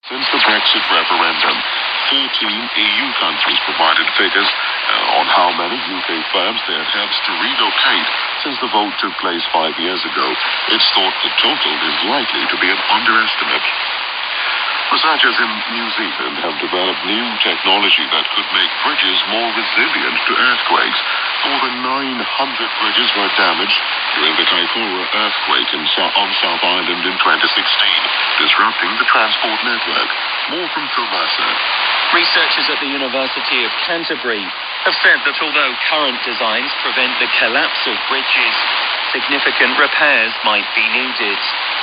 Since the Brexit referendum, 14 EU countries provided figures on how many UK firms they had helped to relocate since the vote took place 5 years ago. It's thought the total is likely to be an underestimate. Researchers in New Zealand have developed new technology that could make bridges more resilient to earthquakes. More than 900 bridges were damaged during the Kaikoura earthquake on South Island in 2016, disrupting the transport network. More from Phil Mercer. Researchers at the University of Canterbury have said that although current designs prevent the collapse of bridges, significant repairs might be needed.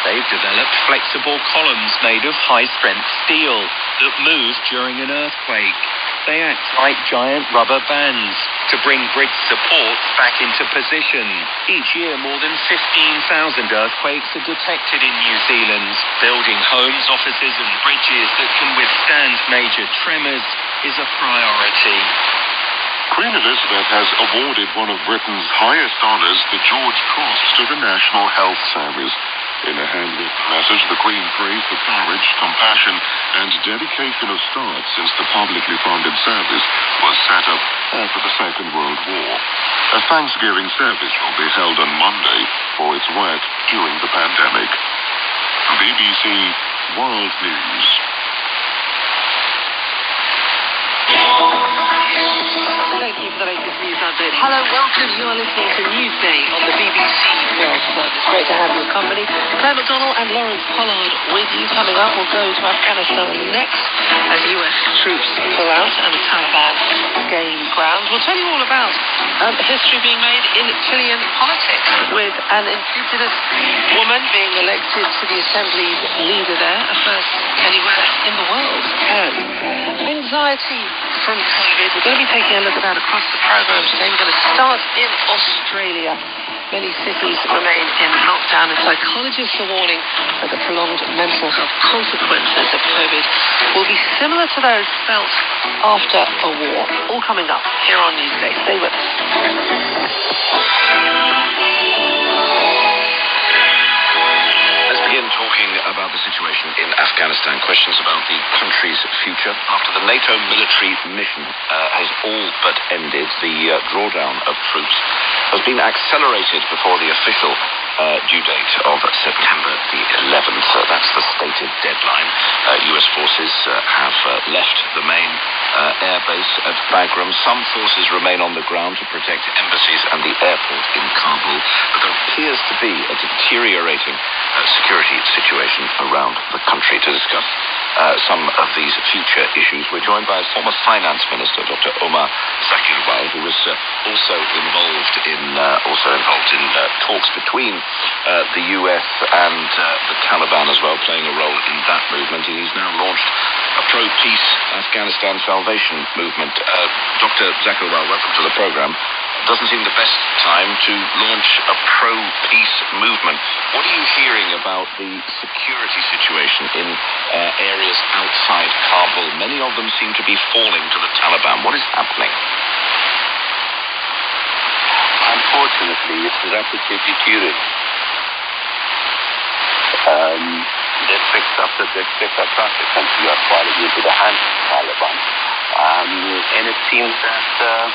They've developed flexible columns made of high-strength steel that move during an earthquake. They act like giant rubber bands to bring bridge supports back into position. Each year, more than 15,000 earthquakes are detected in New Zealand. Building homes, offices and bridges that can withstand major tremors is a priority. Queen Elizabeth has awarded one of Britain's highest honours, the George Cross, to the National Health Service. In a handwritten message, the Queen praised the courage, compassion and dedication of staff since the publicly funded service was set up after the Second World War. A Thanksgiving service will be held on Monday for its work during the pandemic. BBC World News. Thank you for the latest news update. Hello, welcome. You are listening to Newsday on the BBC World Service. Great to have your company. Claire McDonald and Lawrence Pollard with you. Coming up, we'll go to Afghanistan next as US troops pull out and the Taliban gain ground. We'll tell you all about history being made in Chilean politics with an indigenous woman being elected to the Assembly's leader there, a first anywhere in the world. And anxiety from COVID. We're going to be taking a look at that across the program today. We're going to start in Australia. Many cities remain in lockdown, and psychologists are warning that the prolonged mental health consequences of COVID will be similar to those felt after a war. All coming up here on Newsday. Stay with us. Begin talking about the situation in Afghanistan. Questions about the country's future. After the NATO military mission has all but ended, the drawdown of troops has been accelerated before the official due date of September the 11th. That's the stated deadline. US forces have left the main air base at Bagram. Some forces remain on the ground to protect embassies and the airport in Kabul, but there appears to be a deteriorating security situation around the country. To discuss some of these future issues, we're joined by former Finance Minister Dr. Omar Zakirwal, who was also involved in talks between the US and the Taliban as well, playing a role in that movement. He's now launched a pro-peace Afghanistan salvation movement. Dr. Zakirwal, welcome to the program. Doesn't seem the best time to launch a pro-peace movement. What are you hearing about the security situation in areas outside Kabul? Many of them seem to be falling to the Taliban. What is happening? Unfortunately, it's rapidly deteriorating. District after district across the country are falling into the hands of the Taliban. And it seems that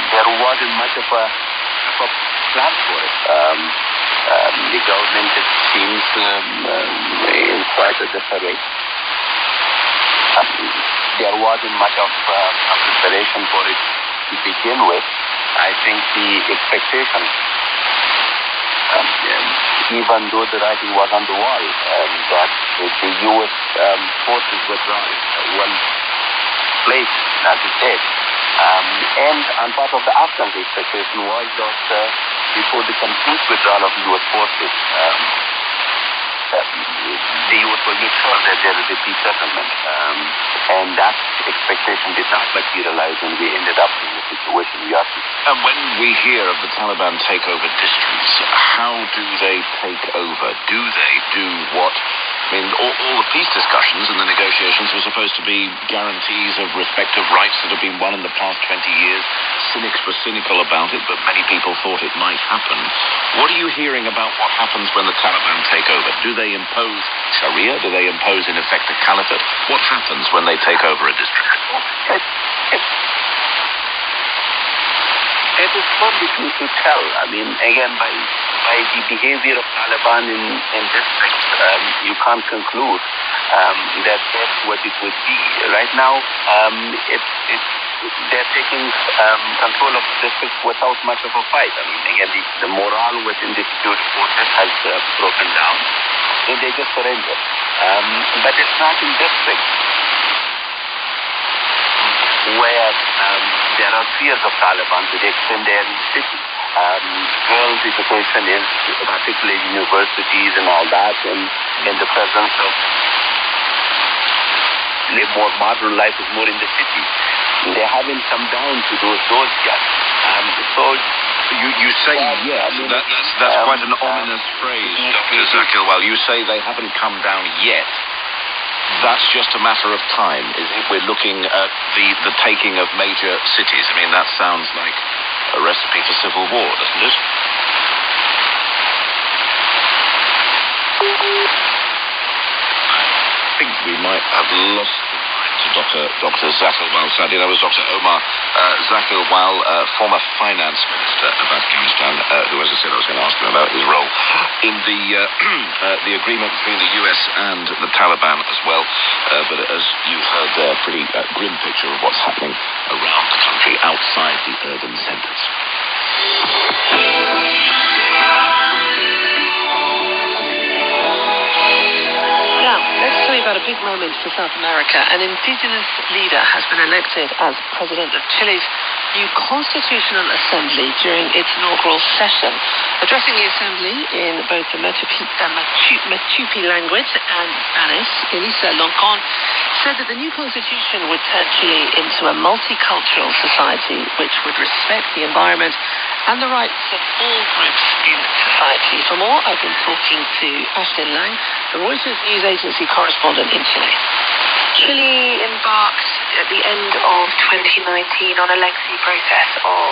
there wasn't much of a plan for it. The government, it seems, in quite a disarray. There wasn't much of a preparation for it to begin with. I think the expectation, even though the writing was on the wall, that the U.S. forces were well placed, as it said. And on part of the Afghan expectation was that before the complete withdrawal of U.S. forces, the U.S. will make sure that there is a peace settlement. And that expectation did not materialize, and we ended up in the situation we are in. And when we hear of the Taliban take over districts, how do they take over? Do they do what I mean, all the peace discussions and the negotiations were supposed to be guarantees of respect of rights that have been won in the past 20 years. Cynics were cynical about it, but many people thought it might happen. What are you hearing about what happens when the Taliban take over? Do they impose Sharia? Do they impose, in effect, a caliphate? What happens when they take over a district? It is hard to tell. I mean, again, by the behavior of Taliban in districts, you can't conclude that that's what it would be. Right now, they're taking control of the districts without much of a fight. I mean, again, the morale within the security forces has broken down, and they just surrender. But it's not in districts where there are fears of Taliban to the extent they are in the city. Girls' education is, particularly universities and all that, and in the presence of a more modern life is more in the city. They haven't come down to those doors yet. So you say yes. That's quite an ominous phrase, Dr. Zakil. Well, you say they haven't come down yet. That's just a matter of time, is it? We're looking at the taking of major cities. I mean, that sounds like a recipe for civil war, doesn't it? I think we might have lost the line to Dr. Zakil. Sadly, that was Dr. Omar Zakil, former finance minister of Afghanistan, who, as I said, I was going to ask him about his role in the agreement between the US and the Taliban as well. But as you heard there, pretty grim picture of what's happening around the country outside the urban centres. Now, let's tell you about a big moment for South America. An indigenous leader has been elected as president of Chile's new Constitutional Assembly during its inaugural session. Addressing the assembly in both the Machupi language and Spanish, Elisa Loncon said that the new constitution would turn Chile into a multicultural society which would respect the environment and the rights of all groups in society. For more, I've been talking to Ashlyn Lang, the Reuters news agency correspondent in Chile. Chile embarked at the end of 2019 on a lengthy process of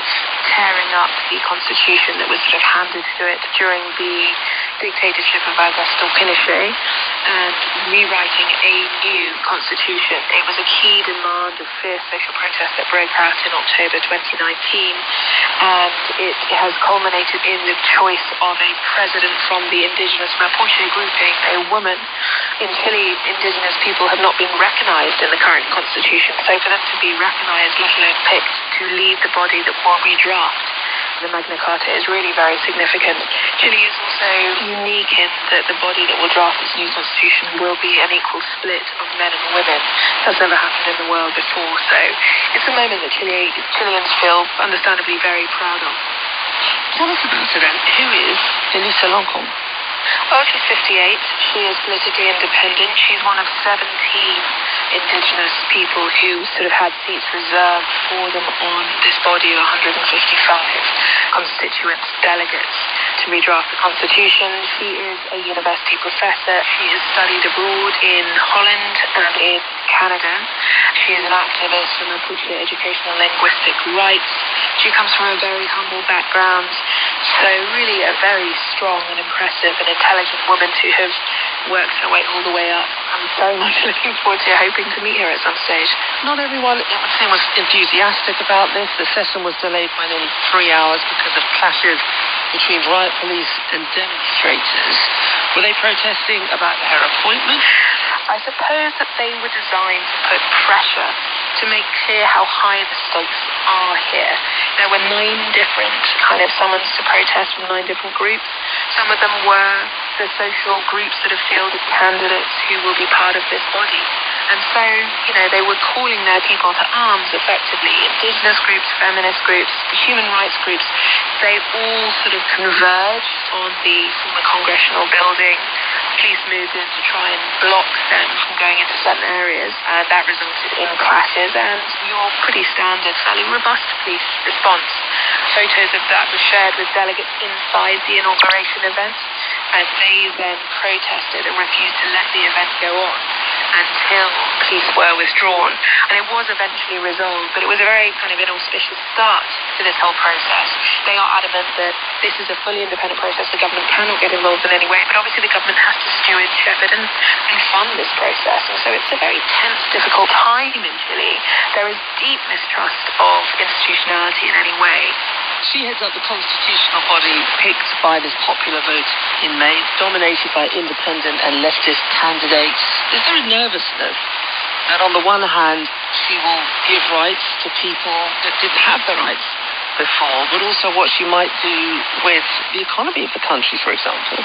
tearing up the constitution that was sort of handed to it during the dictatorship of Augusto Pinochet and rewriting a new constitution. It was a key demand of fierce social protest that broke out in October 2019, and it has culminated in the choice of a president from the indigenous Mapuche grouping, a woman. In Chile, indigenous people have not been recognized in the current constitution, so for them to be recognized, let alone picked to lead the body that will redraft the Magna Carta, is really very significant. Chile is also unique in that the body that will draft its new constitution will be an equal split of men and women. That's never happened in the world before, so it's a moment that Chileans feel understandably very proud of. Tell us about her then. Who is Elisa Loncon? Well, she's 58. She is politically independent. She's one of 17 indigenous people who sort of had seats reserved for them on this body of 155 constituent delegates to redraft the constitution. She is a university professor. She has studied abroad in Holland and in Canada. She is an activist for Mapuche educational and linguistic rights. She comes from a very humble background, so really a very strong and impressive and intelligent woman to have worked her way all the way up. I'm very much looking forward to hoping to meet her at some stage. Not everyone, it would seem, was enthusiastic about this. The session was delayed by nearly 3 hours because of clashes between riot police and demonstrators. Were they protesting about her appointment? I suppose that they were designed to put pressure to make clear how high the stakes are here. There were 9 different kind of summons to protest from 9 different groups. Some of them were the social groups that have fielded candidates who will be part of this body. And so, they were calling their people to arms effectively. Indigenous groups, feminist groups, human rights groups, they all sort of converged on the former congressional building. Police moved in to try and block them from going into certain areas, and that resulted in clashes and your pretty standard, fairly robust police response. Photos of that were shared with delegates inside the inauguration event. and they then protested and refused to let the event go on until police were withdrawn. And it was eventually resolved, but it was a very kind of inauspicious start to this whole process. They are adamant that this is a fully independent process. The government cannot get involved in any way, but obviously the government has to steward, shepherd and fund this process. And so it's a very tense, difficult time in Chile. There is deep mistrust of institutionality in any way. She heads up the constitutional body picked by this popular vote in May, dominated by independent and leftist candidates. There's very nervousness that on the one hand she will give rights to people that didn't have the rights before, but also what she might do with the economy of the country, for example.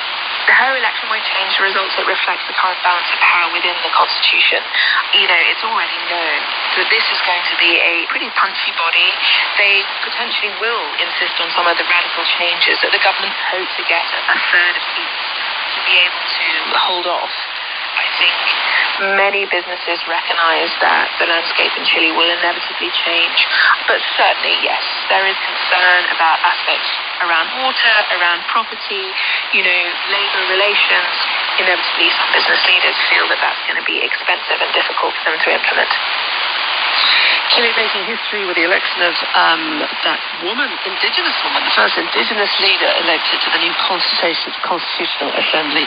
Her election won't change the results. It reflects the current balance of power within the Constitution. You know, it's already known that this is going to be a pretty punchy body. They potentially will insist on some of the radical changes that the government hope to get a third of seats to be able to hold off. I think many businesses recognise that the landscape in Chile will inevitably change. But certainly, yes, there is concern about aspects around water, around property, labour relations. Inevitably, some business leaders feel that that's going to be expensive and difficult for them to implement. Chile making history with the election of that indigenous woman, the first indigenous leader elected to the new Constitutional Assembly.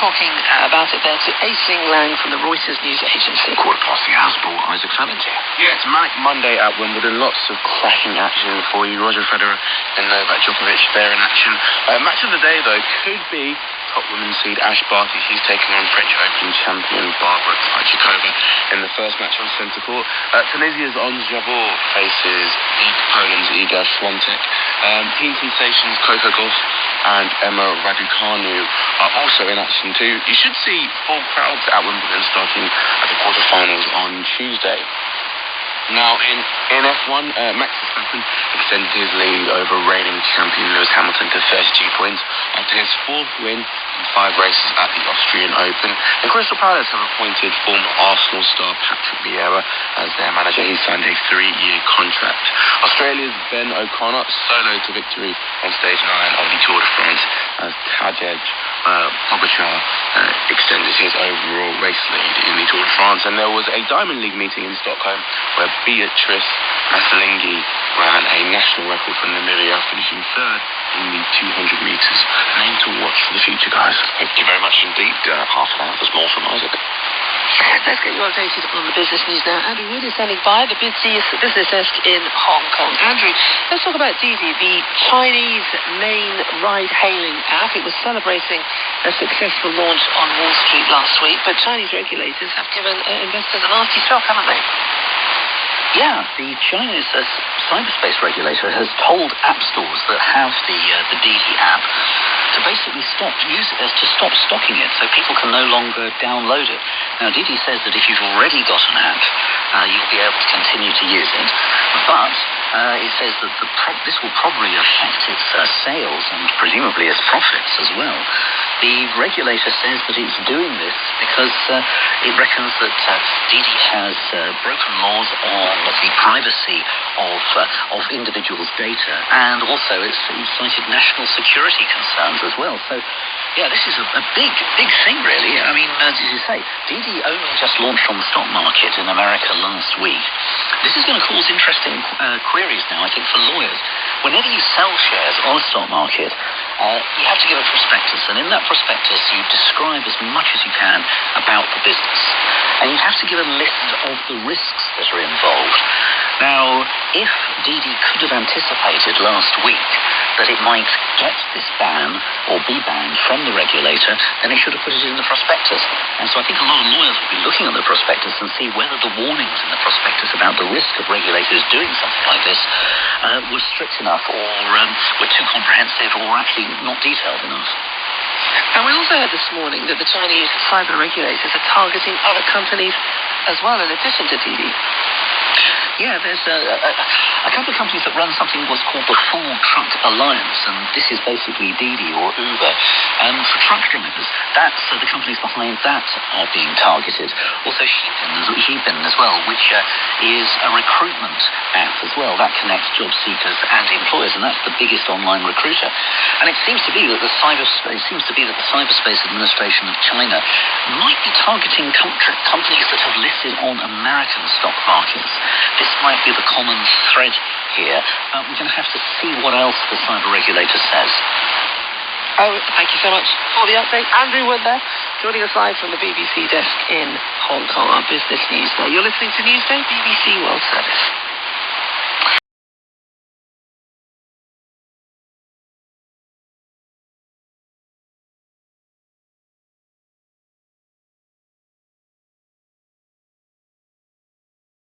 Talking about it there to Aisling Lang from the Reuters news agency. 1:15 sport, Isaac Fallon's here. Yeah, it's Manic Monday at Wimbledon. Lots of cracking action for you. Roger Federer and Novak Djokovic, they're in action. Match of the day, though, could be top women's seed Ash Barty. She's taking on French Open champion Barbara Krejcikova in the first match on centre court. Tunisia's Ons Jabeur faces Poland's Iga Świątek. Teen sensations Coco Gauff and Emma Raducanu are also in action too. You should see full crowds at Wimbledon starting at the quarterfinals on Tuesday. Now, in F1, Max Verstappen extended his lead over reigning champion Lewis Hamilton to 32 points after his fourth win in 5 races at the Austrian Open. And Crystal Palace have appointed former Arsenal star Patrick Vieira as their manager. He signed a 3-year contract. Australia's Ben O'Connor soloed to victory on stage 9 of the Tour de France as Tadej Pogacar extended his overall race lead in the Tour de France. And there was a Diamond League meeting in Stockholm where Beatrice Asalingi ran a national record for Namibia, finishing 3rd in the 200 metres. A name to watch for the future, guys. Thank you very much indeed. Half an hour, there's more from Isaac. Let's get you updated on the business news now. Andrew Wood is standing by, the business desk in Hong Kong. Andrew, let's talk about Didi, the Chinese main ride-hailing app. It was celebrating a successful launch on Wall Street last week, but Chinese regulators have given investors a nasty shock, haven't they? Yeah, the Chinese cyberspace regulator has told app stores that have the Didi app to basically stop stocking it, so people can no longer download it. Now, Didi says that if you've already got an app, you'll be able to continue to use it, but it says that this will probably affect its sales and presumably its profits as well. The regulator says that it's doing this because it reckons that Didi has broken laws on the privacy of individuals' data, and also it's cited national security concerns as well. So, yeah, this is a big thing, really. I mean, as you say, Didi only just launched on the stock market in America last week. This is going to cause interesting queries now, I think, for lawyers. Whenever you sell shares on a stock market, you have to give a prospectus, and in that prospectus you describe as much as you can about the business, and you have to give a list of the risks that are involved. Now, if Didi could have anticipated last week that it might get this ban or be banned from the regulator, then it should have put it in the prospectus. And so I think a lot of lawyers will be looking at the prospectus and see whether the warnings in the prospectus about the risk of regulators doing something like this were strict enough, or were too comprehensive, or actually not detailed enough. And we also heard this morning that the Chinese cyber regulators are targeting other companies as well, in addition to Didi. Yeah, there's a couple of companies that run something what's called the Full Truck Alliance, and this is basically Didi or Uber. For truck drivers, that's the companies behind that are being targeted. Also Xipin as well, which is a recruitment app as well. That connects job seekers and employers, and that's the biggest online recruiter. And it seems to be that the Cyberspace Administration of China might be targeting companies that have listed on American stock markets. This might be the common thread here, but we're going to have to see what else the cyber regulator says. Oh, thank you so much for the update. Andrew Wood there, joining us live from the BBC desk in Hong Kong, our business news there. You're listening to Newsday, BBC World Service.